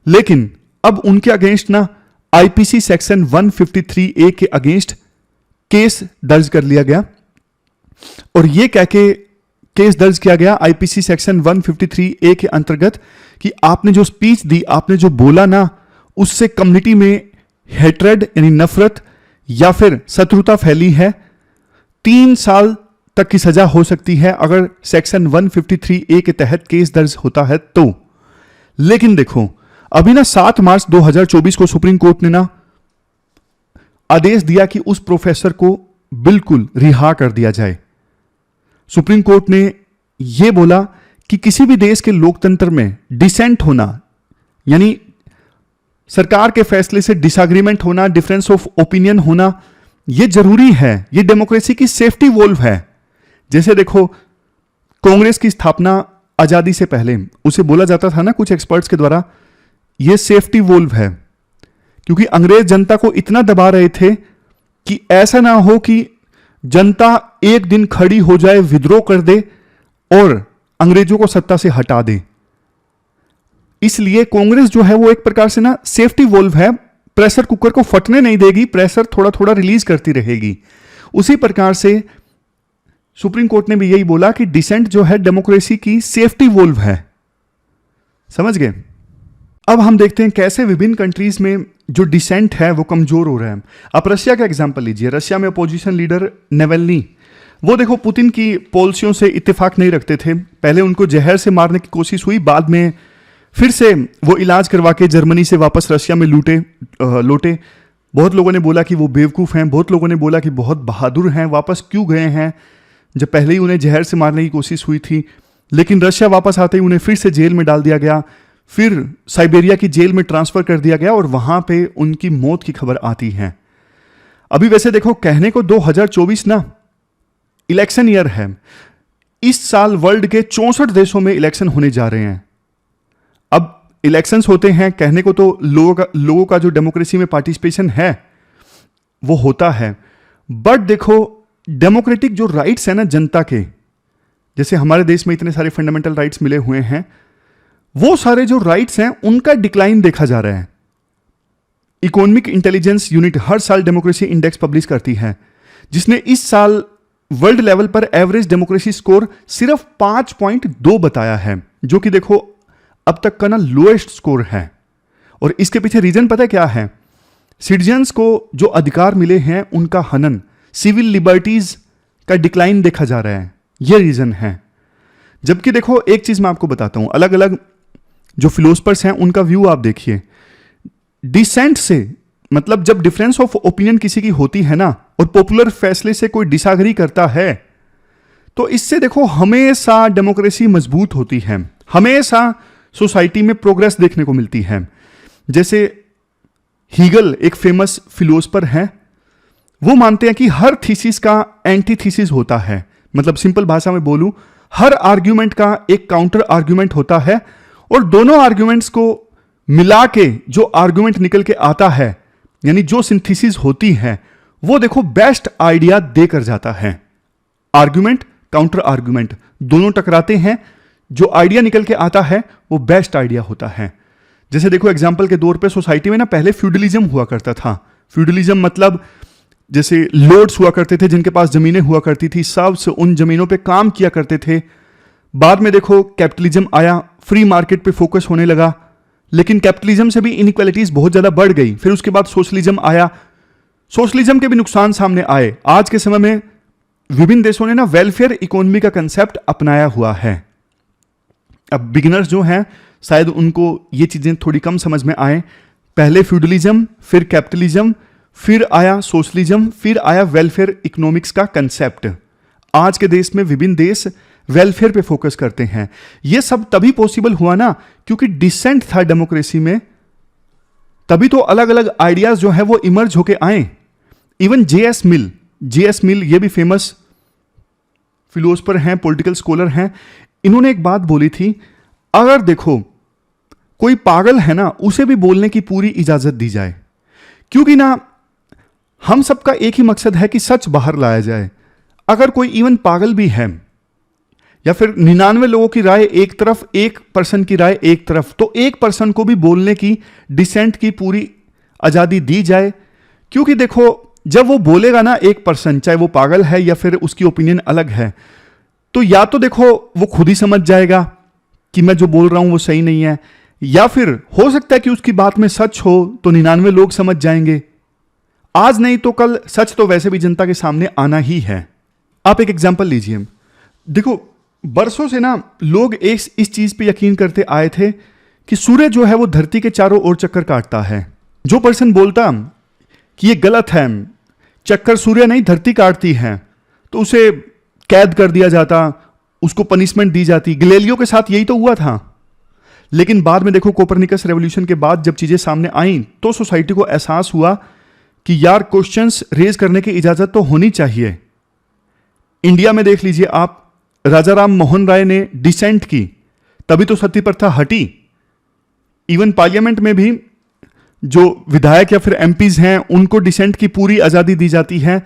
लेकिन अब उनके अगेंस्ट ना आईपीसी सेक्शन 153A के अगेंस्ट केस दर्ज कर लिया गया, और ये कह के केस दर्ज किया गया आईपीसी सेक्शन 153A के अंतर्गत कि आपने जो स्पीच दी, आपने जो बोला ना, उससे कम्युनिटी में हेट्रेड यानी नफरत या फिर शत्रुता फैली है। 3 साल तक की सजा हो सकती है अगर सेक्शन 153A के तहत केस दर्ज होता है तो। लेकिन देखो अभी ना 7 मार्च 2024 को सुप्रीम कोर्ट ने ना आदेश दिया कि उस प्रोफेसर को बिल्कुल रिहा कर दिया जाए। सुप्रीम कोर्ट ने यह बोला कि किसी भी देश के लोकतंत्र में डिसेंट होना, यानी सरकार के फैसले से डिसएग्रीमेंट होना, डिफरेंस ऑफ ओपिनियन होना, यह जरूरी है। यह डेमोक्रेसी की सेफ्टी वोल्व है। जैसे देखो कांग्रेस की स्थापना आजादी से पहले उसे बोला जाता था ना कुछ एक्सपर्ट्स के द्वारा, यह सेफ्टी वोल्व है, क्योंकि अंग्रेज जनता को इतना दबा रहे थे कि ऐसा ना हो कि जनता एक दिन खड़ी हो जाए, विद्रोह कर दे और अंग्रेजों को सत्ता से हटा दे। इसलिए कांग्रेस जो है वो एक प्रकार से ना सेफ्टी वोल्व है, प्रेशर कुकर को फटने नहीं देगी, प्रेशर थोड़ा थोड़ा रिलीज करती रहेगी। उसी प्रकार से सुप्रीम कोर्ट ने भी यही बोला कि डिसेंट जो है डेमोक्रेसी की सेफ्टी वोल्व है। समझ गए? अब हम देखते हैं कैसे विभिन्न कंट्रीज में जो डिसेंट है वो कमजोर हो रहा है। आप रशिया का एग्जांपल लीजिए। रशिया में अपोजिशन लीडर नेवेल्नी, वो देखो पुतिन की पॉलिसियों से इत्तेफाक नहीं रखते थे। पहले उनको जहर से मारने की कोशिश हुई, बाद में फिर से वो इलाज करवा के जर्मनी से वापस रशिया में लौटे। बहुत लोगों ने बोला कि वो बेवकूफ़ हैं, बहुत लोगों ने बोला कि बहुत बहादुर हैं, वापस क्यों गए हैं जब पहले ही उन्हें जहर से मारने की कोशिश हुई थी। लेकिन रशिया वापस आते ही उन्हें फिर से जेल में डाल दिया गया, फिर साइबेरिया की जेल में ट्रांसफ़र कर दिया गया और वहाँ पे उनकी मौत की खबर आती है। अभी वैसे देखो, कहने को 2024 ना इलेक्शन ईयर है। इस साल वर्ल्ड के 64 देशों में इलेक्शन होने जा रहे हैं। अब इलेक्शंस होते हैं, कहने को तो लोगों का जो डेमोक्रेसी में पार्टिसिपेशन है वो होता है, बट देखो डेमोक्रेटिक जो राइट्स है ना जनता के, जैसे हमारे देश में इतने सारे फंडामेंटल राइट्स मिले हुए हैं, वो सारे जो राइट्स हैं उनका डिक्लाइन देखा जा रहा है। इकोनॉमिक इंटेलिजेंस यूनिट हर साल डेमोक्रेसी इंडेक्स पब्लिश करती है, जिसने इस साल वर्ल्ड लेवल पर एवरेज डेमोक्रेसी स्कोर सिर्फ 5.2 बताया है, जो कि देखो अब तक का ना लोएस्ट स्कोर है। और इसके पीछे रीजन पता है क्या है? सिटीजन्स को जो अधिकार मिले हैं उनका हनन, सिविल लिबर्टीज का डिक्लाइन देखा जा रहा है, यह रीजन है। जबकि देखो एक चीज मैं आपको बताता हूं, अलग अलग जो फिलोसफर्स हैं उनका व्यू आप देखिए। डिसेंट से मतलब जब डिफरेंस ऑफ ओपिनियन किसी की होती है ना और पॉपुलर फैसले से कोई डिसएग्री करता है, तो इससे देखो हमेशा डेमोक्रेसी मजबूत होती है, हमेशा सोसाइटी में प्रोग्रेस देखने को मिलती है। जैसे हीगल एक फेमस फिलोसफर हैं, वो मानते हैं कि हर थीसिस का एंटी थीसिस होता है। मतलब सिंपल भाषा में बोलूं, हर आर्ग्यूमेंट का एक काउंटर आर्ग्यूमेंट होता है और दोनों आर्ग्यूमेंट्स को मिला के जो आर्ग्यूमेंट निकल के आता है, यानी जो सिंथेसिस होती है, वो देखो बेस्ट आइडिया देकर जाता है। आर्ग्यूमेंट काउंटर आर्ग्यूमेंट दोनों टकराते हैं, जो आइडिया निकल के आता है वो बेस्ट आइडिया होता है। जैसे देखो एग्जाम्पल के तौर पे सोसाइटी में ना पहले फ्यूडलिज्म हुआ करता था। फ्यूडलिज्म मतलब जैसे लॉर्ड्स हुआ करते थे जिनके पास जमीनें हुआ करती थी, सब से उन जमीनों पे काम किया करते थे। बाद में देखो कैपिटलिज्म आया, फ्री मार्केट पे फोकस होने लगा, लेकिन कैपिटलिज्म से भी इनइक्वालिटीज बहुत ज्यादा बढ़ गई। फिर उसके बाद सोशलिज्म आया, सोशलिज्म के भी नुकसान सामने आए। आज के समय में विभिन्न देशों ने ना वेलफेयर इकोनॉमी का कंसेप्ट अपनाया हुआ है। अब बिगिनर्स जो हैं शायद उनको ये चीजें थोड़ी कम समझ में आए। पहले फ्यूडलिज्म, फिर कैपिटलिज्म, फिर आया सोशलिज्म, फिर आया वेलफेयर इकोनॉमिक्स का कंसेप्ट। आज के देश में विभिन्न देश वेलफेयर पे फोकस करते हैं। ये सब तभी पॉसिबल हुआ ना क्योंकि डिसेंट था डेमोक्रेसी में, तभी तो अलग अलग आइडियाज जो है वो इमर्ज होके आए। इवन जेएस मिल ये भी फेमस फिलोसफर हैं, पॉलिटिकल स्कॉलर हैं। इन्होंने एक बात बोली थी, अगर देखो कोई पागल है ना, उसे भी बोलने की पूरी इजाजत दी जाए, क्योंकि ना हम सबका एक ही मकसद है कि सच बाहर लाया जाए। अगर कोई इवन पागल भी है या फिर 99 लोगों की राय एक तरफ, 1% की राय एक तरफ, तो 1% को भी बोलने की, डिसेंट की पूरी आजादी दी जाए। क्योंकि देखो जब वो बोलेगा ना 1%, चाहे वो पागल है या फिर उसकी ओपिनियन अलग है, तो या तो देखो वो खुद ही समझ जाएगा कि मैं जो बोल रहा हूं वो सही नहीं है, या फिर हो सकता है कि उसकी बात में सच हो तो 99 लोग समझ जाएंगे। आज नहीं तो कल सच तो वैसे भी जनता के सामने आना ही है। आप एक एग्जांपल लीजिए, देखो बरसों से ना लोग इस चीज पे यकीन करते आए थे कि सूर्य जो है वो धरती के चारों ओर चक्कर काटता है। जो पर्सन बोलता कि ये गलत है, चक्कर सूर्य नहीं धरती काटती है, तो उसे कैद कर दिया जाता, उसको पनिशमेंट दी जाती। गैलीलियो के साथ यही तो हुआ था। लेकिन बाद में देखो कोपरनिकस रेवोल्यूशन के बाद जब चीजें सामने आईं तो सोसाइटी को एहसास हुआ कि यार क्वेश्चंस रेज करने की इजाजत तो होनी चाहिए। इंडिया में देख लीजिए आप, राजा राम मोहन राय ने डिसेंट की, तभी तो सती प्रथा हटी। इवन पार्लियामेंट में भी जो विधायक या फिर एमपीज हैं उनको डिसेंट की पूरी आजादी दी जाती है,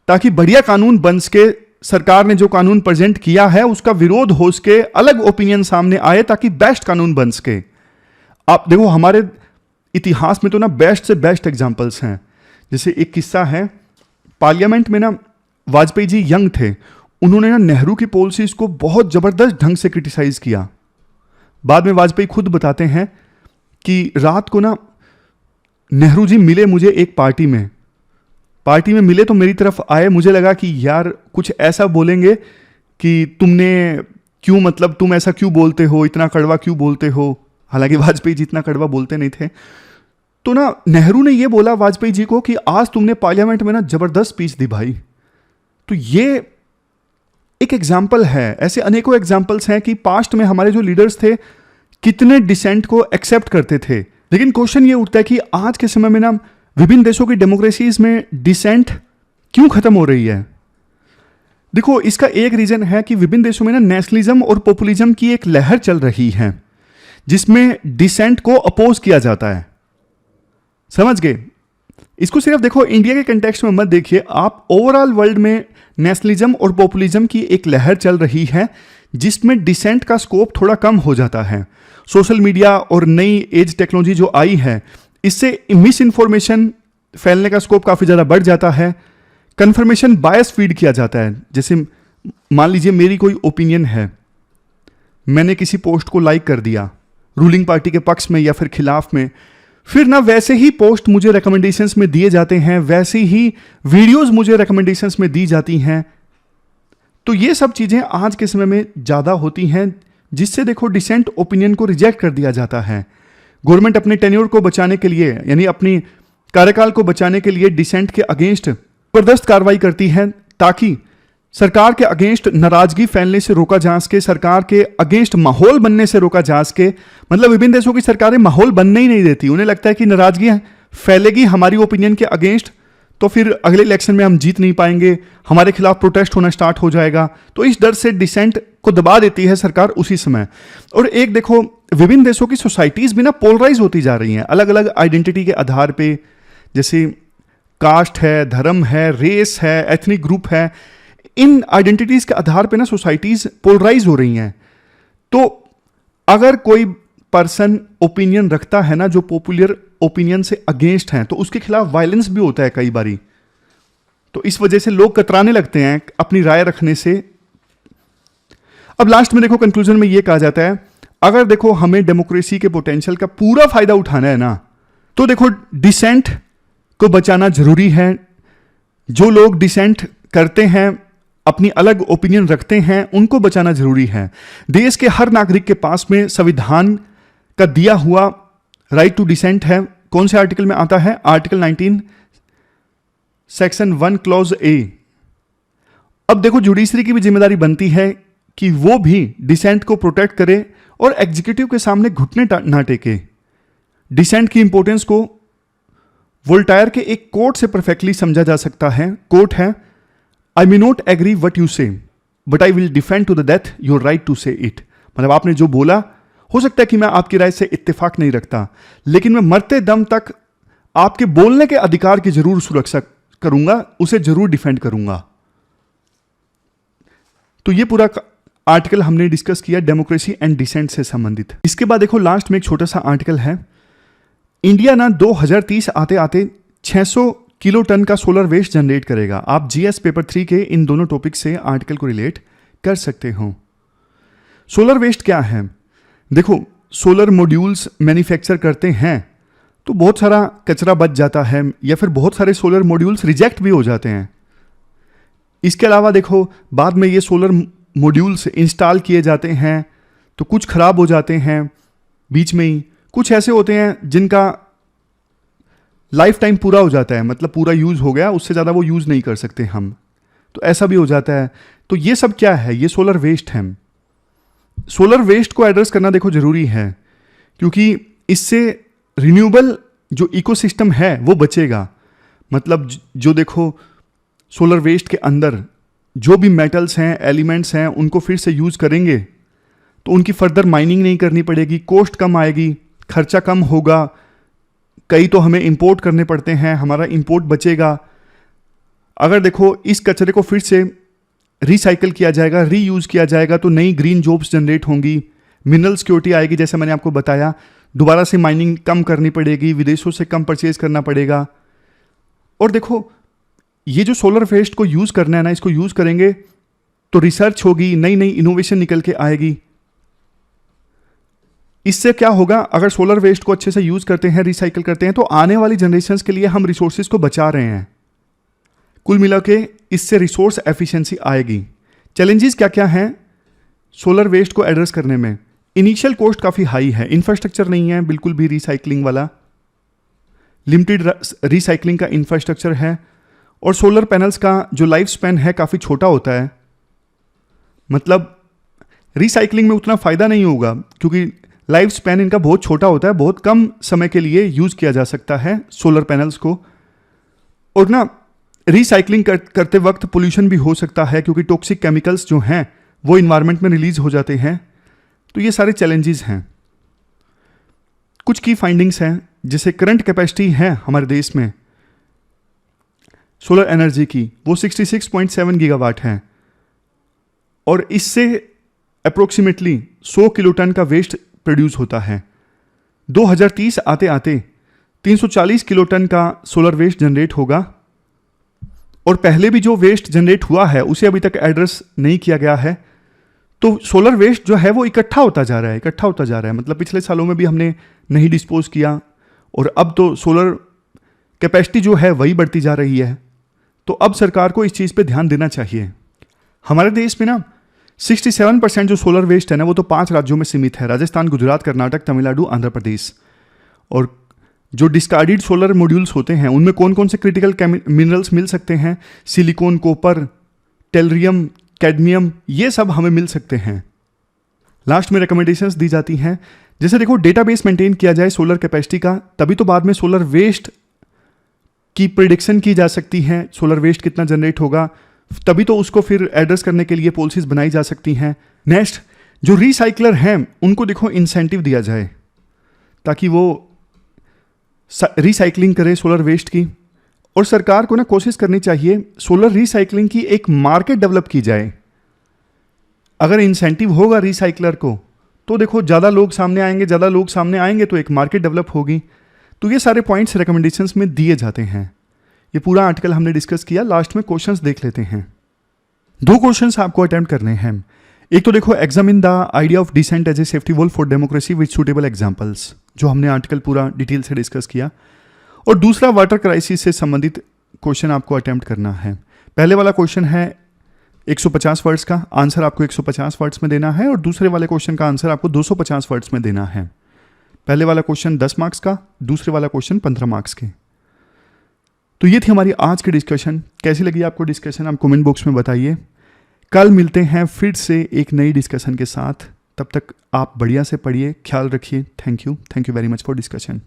ताकि बढ़िया कानून बन सके। सरकार ने जो कानून प्रेजेंट किया है उसका विरोध हो सके, अलग ओपिनियन सामने आए ताकि बेस्ट कानून बन सके। आप देखो हमारे इतिहास में तो ना बेस्ट से बेस्ट एग्जाम्पल्स हैं। जैसे एक किस्सा है, पार्लियामेंट में ना वाजपेयी जी यंग थे, उन्होंने ना नेहरू की पॉलिसीज को बहुत जबरदस्त ढंग से क्रिटिसाइज किया। बाद में वाजपेयी खुद बताते हैं कि रात को ना नेहरू जी मिले मुझे एक पार्टी में मिले तो मेरी तरफ आए, मुझे लगा कि यार कुछ ऐसा बोलेंगे कि तुम ऐसा क्यों बोलते हो, इतना कड़वा क्यों बोलते हो। हालांकि वाजपेयी जी इतना कड़वा बोलते नहीं थे। तो ना नेहरू ने ये बोला वाजपेयी जी को कि आज तुमने पार्लियामेंट में ना जबरदस्त स्पीच दी भाई। तो ये एक एग्जाम्पल है, ऐसे अनेकों एग्जाम्पल्स हैं कि पास्ट में हमारे जो लीडर्स थे कितने डिसेंट को एक्सेप्ट करते थे। लेकिन क्वेश्चन ये उठता है कि आज के समय में ना विभिन्न देशों की डेमोक्रेसीज में डिसेंट क्यों खत्म हो रही है। देखो इसका एक रीजन है कि विभिन्न देशों में ना नेशनलिज्म और पॉपुलिज्म की एक लहर चल रही है जिसमें डिसेंट को अपोज किया जाता है। समझ गए? इसको सिर्फ देखो इंडिया के कंटेक्स्ट में मत देखिए, आप ओवरऑल वर्ल्ड में नेशनलिज्म और पॉपुलिज्म की एक लहर चल रही है जिसमें डिसेंट का स्कोप थोड़ा कम हो जाता है। सोशल मीडिया और नई एज टेक्नोलॉजी जो आई है इससे मिस इन्फॉर्मेशन फैलने का स्कोप काफ़ी ज़्यादा बढ़ जाता है। कन्फर्मेशन बायस फीड किया जाता है। जैसे मान लीजिए मेरी कोई ओपिनियन है, मैंने किसी पोस्ट को लाइक कर दिया रूलिंग पार्टी के पक्ष में या फिर खिलाफ में, फिर ना वैसे ही पोस्ट मुझे रिकमेंडेशंस में दिए जाते हैं, वैसे ही वीडियोस मुझे रिकमेंडेशंस में दी जाती हैं। तो ये सब चीज़ें आज के समय में ज़्यादा होती हैं जिससे देखो डिसेंट ओपिनियन को रिजेक्ट कर दिया जाता है। गवर्नमेंट अपने टेन्योर को बचाने के लिए यानी अपनी कार्यकाल को बचाने के लिए डिसेंट के अगेंस्ट जबरदस्त कार्रवाई करती है ताकि सरकार के अगेंस्ट नाराजगी फैलने से रोका जा सके, सरकार के अगेंस्ट माहौल बनने से रोका जा सके। मतलब विभिन्न देशों की सरकारें माहौल बनने ही नहीं देती, उन्हें लगता है कि नाराजगी फैलेगी हमारी ओपिनियन के अगेंस्ट तो फिर अगले इलेक्शन में हम जीत नहीं पाएंगे, हमारे खिलाफ प्रोटेस्ट होना स्टार्ट हो जाएगा। तो इस डर से डिसेंट को दबा देती है सरकार उसी समय। और एक देखो विभिन्न देशों की सोसाइटीज भी ना पोलराइज होती जा रही हैं अलग अलग आइडेंटिटी के आधार पे, जैसे कास्ट है, धर्म है, रेस है, एथनिक ग्रुप है। इन आइडेंटिटीज के आधार पे ना सोसाइटीज पोलराइज हो रही हैं। तो अगर कोई पर्सन ओपिनियन रखता है ना जो पॉपुलर ओपिनियन से अगेंस्ट हैं तो उसके खिलाफ वायलेंस भी होता है कई बारी। तो इस वजह से लोग कतराने लगते हैं अपनी राय रखने से। अब लास्ट में देखो कंक्लूजन में यह कहा जाता है अगर देखो हमें डेमोक्रेसी के पोटेंशियल का पूरा फायदा उठाना है ना तो देखो डिसेंट को बचाना जरूरी है। जो लोग डिसेंट करते हैं, अपनी अलग ओपिनियन रखते हैं, उनको बचाना जरूरी है। देश के हर नागरिक के पास में संविधान का दिया हुआ राइट टू डिसेंट है। कौन से आर्टिकल में आता है? Article 19 section 1 clause A. अब देखो जुडिशरी की भी जिम्मेदारी बनती है कि वो भी डिसेंट को प्रोटेक्ट करे और एग्जीक्यूटिव के सामने घुटने ना टेके। डिसेंट की इंपॉर्टेंस को वोल्टायर के एक कोट से परफेक्टली समझा जा सकता है। कोट है, I may not agree what you say but I will defend to the death your right to say it. मतलब आपने जो बोला, हो सकता है कि मैं आपकी राय से इत्तेफाक नहीं रखता, लेकिन मैं मरते दम तक आपके बोलने के अधिकार की जरूर सुरक्षा करूंगा, उसे जरूर डिफेंड करूंगा। तो ये पूरा आर्टिकल हमने डिस्कस किया डेमोक्रेसी एंड डिसेंट से संबंधित। इसके बाद देखो लास्ट में एक छोटा सा आर्टिकल है, इंडिया ना 2030 आते आते 600 किलो टन का सोलर वेस्ट जनरेट करेगा। आप जीएस पेपर 3 के इन दोनों टॉपिक से आर्टिकल को रिलेट कर सकते हो। सोलर वेस्ट क्या है? देखो सोलर मॉड्यूल्स मैन्युफैक्चर करते हैं तो बहुत सारा कचरा बच जाता है या फिर बहुत सारे सोलर मॉड्यूल्स रिजेक्ट भी हो जाते हैं। इसके अलावा देखो बाद में ये सोलर मॉड्यूल्स इंस्टॉल किए जाते हैं तो कुछ खराब हो जाते हैं बीच में ही, कुछ ऐसे होते हैं जिनका लाइफ टाइम पूरा हो जाता है, मतलब पूरा यूज़ हो गया, उससे ज़्यादा वो यूज़ नहीं कर सकते हम, तो ऐसा भी हो जाता है। तो ये सब क्या है? ये सोलर वेस्ट है। सोलर वेस्ट को एड्रेस करना देखो जरूरी है क्योंकि इससे रिन्यूएबल जो इकोसिस्टम है वो बचेगा। मतलब जो देखो सोलर वेस्ट के अंदर जो भी मेटल्स हैं, एलिमेंट्स हैं, उनको फिर से यूज़ करेंगे तो उनकी फर्दर माइनिंग नहीं करनी पड़ेगी, कॉस्ट कम आएगी, खर्चा कम होगा। कई तो हमें इंपोर्ट करने पड़ते हैं, हमारा इंपोर्ट बचेगा। अगर देखो इस कचरे को फिर से रिसाइकल किया जाएगा, रीयूज़ किया जाएगा तो नई ग्रीन जॉब्स जनरेट होंगी, मिनरल सिक्योरिटी आएगी जैसे मैंने आपको बताया। दोबारा से माइनिंग कम करनी पड़ेगी, विदेशों से कम परचेज करना पड़ेगा। और देखो, ये जो सोलर वेस्ट को यूज़ करना है ना, इसको यूज़ करेंगे तो रिसर्च होगी, नई नई इनोवेशन निकल के आएगी। इससे क्या होगा, अगर सोलर वेस्ट को अच्छे से यूज़ करते हैं, रिसाइकिल करते हैं, तो आने वाली जनरेशन्स के लिए हम रिसोर्सेज को बचा रहे हैं। कुल मिला के इससे रिसोर्स एफिशिएंसी आएगी। चैलेंजेस क्या क्या हैं सोलर वेस्ट को एड्रेस करने में? इनिशियल कॉस्ट काफ़ी हाई है, इंफ्रास्ट्रक्चर नहीं है बिल्कुल भी रिसाइकलिंग वाला, लिमिटेड रिसाइकलिंग का इंफ्रास्ट्रक्चर है, और सोलर पैनल्स का जो लाइफ स्पैन है काफ़ी छोटा होता है। मतलब रिसाइकलिंग में उतना फ़ायदा नहीं होगा क्योंकि लाइफ स्पैन इनका बहुत छोटा होता है, बहुत कम समय के लिए यूज़ किया जा सकता है सोलर पैनल्स को। और ना रिसाइकलिंग करते वक्त पोल्यूशन भी हो सकता है क्योंकि टॉक्सिक केमिकल्स जो हैं वो इन्वायरमेंट में रिलीज हो जाते हैं। तो ये सारे चैलेंजेस हैं। कुछ की फाइंडिंग्स हैं, जैसे करंट कैपेसिटी है हमारे देश में सोलर एनर्जी की, वो 66.7 गीगावाट है, और इससे अप्रोक्सीमेटली 100 किलोटन का वेस्ट प्रोड्यूस होता है। 2030 आते आते 340 किलोटन का सोलर वेस्ट जनरेट होगा, और पहले भी जो वेस्ट जनरेट हुआ है उसे अभी तक एड्रेस नहीं किया गया है। तो सोलर वेस्ट जो है वो इकट्ठा होता जा रहा है, मतलब पिछले सालों में भी हमने नहीं डिस्पोज किया, और अब तो सोलर कैपेसिटी जो है वही बढ़ती जा रही है। तो अब सरकार को इस चीज़ पे ध्यान देना चाहिए। हमारे देश में ना 67% जो सोलर वेस्ट है ना वो तो 5 राज्यों में सीमित है, राजस्थान, गुजरात, कर्नाटक, तमिलनाडु, आंध्र प्रदेश। और जो डिस्कार्डेड सोलर मॉड्यूल्स होते हैं उनमें कौन कौन से क्रिटिकल मिनरल्स मिल सकते हैं? सिलिकॉन, कॉपर, टेलरियम, कैडमियम, ये सब हमें मिल सकते हैं। लास्ट में रिकमेंडेशंस दी जाती हैं, जैसे देखो डेटाबेस मेंटेन किया जाए सोलर कैपेसिटी का, तभी तो बाद में सोलर वेस्ट की प्रिडिक्शन की जा सकती है, सोलर वेस्ट कितना जनरेट होगा, तभी तो उसको फिर एड्रेस करने के लिए पॉलिसीज बनाई जा सकती हैं। नेक्स्ट, जो रिसाइकलर हैं उनको देखो इंसेंटिव दिया जाए ताकि वो रिसाइकलिंग करे सोलर वेस्ट की। और सरकार को ना कोशिश करनी चाहिए सोलर रिसाइकलिंग की एक मार्केट डेवलप की जाए। अगर इंसेंटिव होगा रिसाइकलर को तो देखो ज़्यादा लोग सामने आएंगे तो एक मार्केट डेवलप होगी। तो ये सारे पॉइंट्स रिकमेंडेशंस में दिए जाते हैं। ये पूरा आर्टिकल हमने डिस्कस किया। लास्ट में क्वेश्चंस देख लेते हैं। 2 क्वेश्चंस आपको अटेम्प्ट करने हैं। एक तो देखो, examine the idea of dissent as a safety wall for democracy with suitable examples, जो हमने आर्टिकल पूरा डिटेल से डिस्कस किया। और दूसरा, वाटर क्राइसिस से संबंधित क्वेश्चन आपको अटेम्प्ट करना है। पहले वाला क्वेश्चन है 150 वर्ड्स का, आंसर आपको 150 वर्ड्स में देना है, और दूसरे वाले क्वेश्चन का आंसर आपको 250 वर्ड्स में देना है। पहले वाला क्वेश्चन 10 मार्क्स का, दूसरे वाला क्वेश्चन 15 मार्क्स के। तो ये थी हमारी आज की डिस्कशन। कैसी लगी आपको डिस्कशन, आप कमेंट बॉक्स में बताइए। कल मिलते हैं फिर से एक नई डिस्कशन के साथ। तब तक आप बढ़िया से पढ़िए, ख्याल रखिए। Thank you very much for discussion.